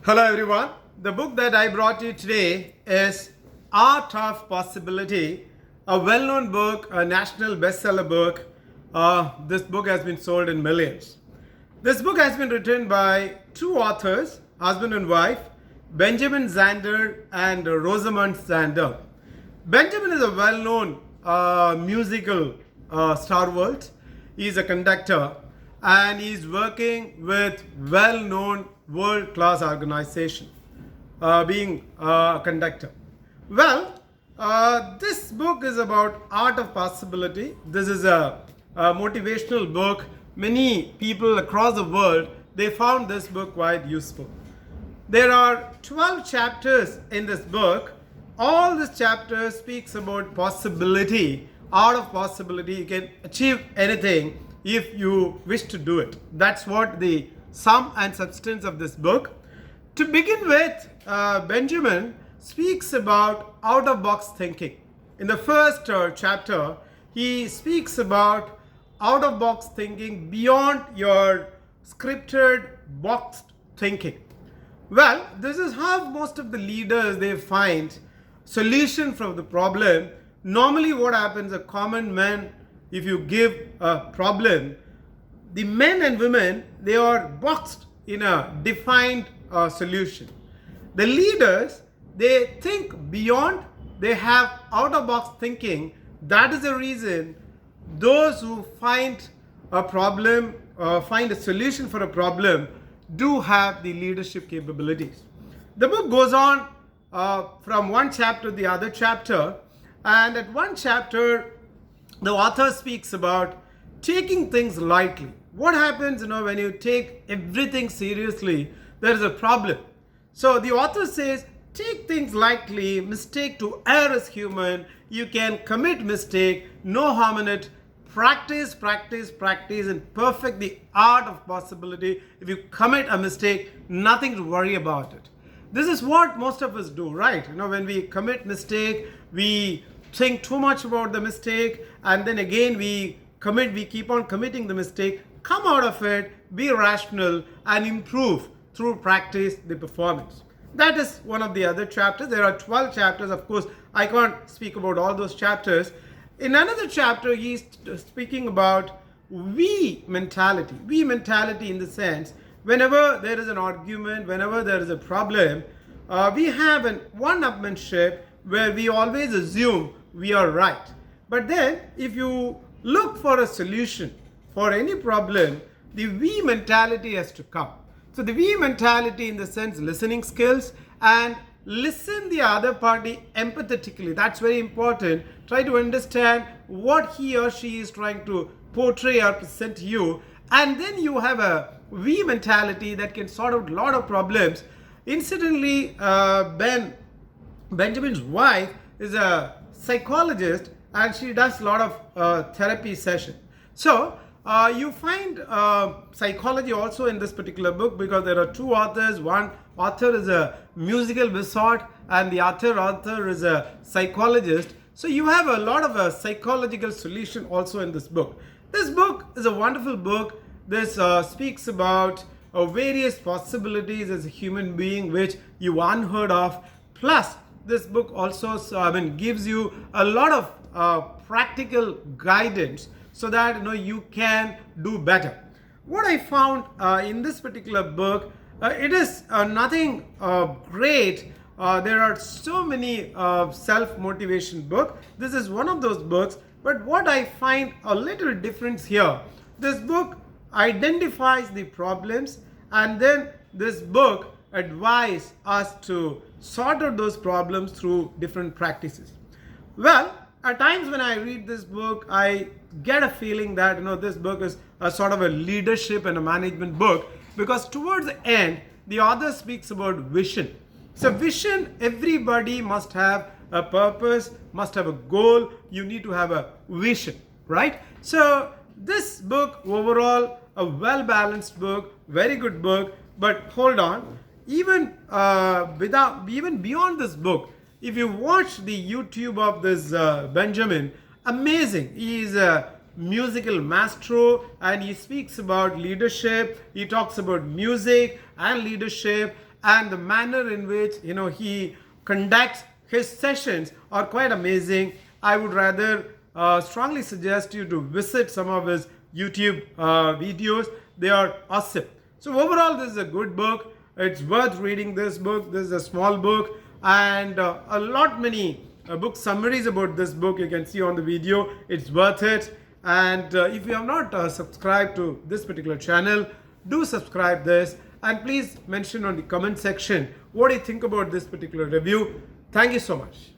Hello everyone. The book that I brought you today is Art of Possibility, a well-known book, a national bestseller book. This book has been sold in millions. This book has been written by two authors, husband and wife, Benjamin Zander and Rosamund Zander. Benjamin is a well-known musical stalwart. He is a conductor and he is working with well-known world-class organization, being a conductor. Well, this book is about art of possibility. This is a motivational book. Many people across the world, they found this book quite useful. There are 12 chapters in this book. All this chapter speaks about possibility, art of possibility. You can achieve anything if you wish to do it. That's what the sum and substance of this book. To begin with, Benjamin speaks about out-of-box thinking. In the first chapter, he speaks about out-of-box thinking beyond your scripted boxed thinking. Well, this is how most of the leaders, they find solution from the problem. Normally what happens, a common man, if you give a problem, the men and women, they are boxed in a defined solution. The leaders, they think beyond, they have out-of-box thinking. That is the reason those who find a problem, find a solution for a problem, do have the leadership capabilities. The book goes on from one chapter to the other chapter, and at one chapter the author speaks about taking things lightly. What happens, when you take everything seriously, there is a problem. So the author says, take things lightly, mistake to err is human, you can commit mistake, no harm in it. Practice, practice, practice, and perfect the art of possibility. If you commit a mistake, nothing to worry about it. This is what most of us do, right? When we commit mistake, we think too much about the mistake, and then again we keep on committing the mistake. Come out of it, be rational, and improve through practice the performance. That is one of the other chapters. There are 12 chapters. Of course, I can't speak about all those chapters. In another chapter, he's speaking about we mentality. We mentality in the sense, whenever there is an argument, whenever there is a problem, we have an one-upmanship where we always assume we are right. But then, if you look for a solution for any problem, the we mentality has to come. So the we mentality in the sense listening skills, and listen the other party empathetically. That's very important. Try to understand what he or she is trying to portray or present to you, and then you have a we mentality that can sort out a lot of problems. Incidentally, Benjamin's wife is a psychologist and she does a lot of therapy session. So you find psychology also in this particular book, because there are two authors. One author is a musical wizard and the other author is a psychologist. So you have a lot of psychological solution also in this book. This book is a wonderful book. This speaks about various possibilities as a human being which you unheard of. Plus, this book also gives you a lot of practical guidance so that you can do better. What I found in this particular book, it is nothing great. There are so many self-motivation books. This is one of those books. But what I find a little difference here, this book identifies the problems, and then this book advises us to sort out those problems through different practices. Well, at times when I read this book, I get a feeling that this book is a sort of a leadership and a management book, because towards the end the author speaks about vision. So vision, everybody must have a purpose, must have a goal. You need to have a vision, right? So this book overall, a well-balanced book, very good book. But hold on, even beyond this book, if you watch the YouTube of this Benjamin, amazing. He is a musical maestro and he speaks about leadership. He talks about music and leadership, and the manner in which he conducts his sessions are quite amazing. I would rather strongly suggest you to visit some of his YouTube videos. They are awesome. So overall, this is a good book. It's worth reading this book. This is a small book, and a lot many book summaries about this book you can see on the video. It's worth it. And if you have not subscribed to this particular channel, do subscribe this, and please mention on the comment section what do you think about this particular review. Thank you so much.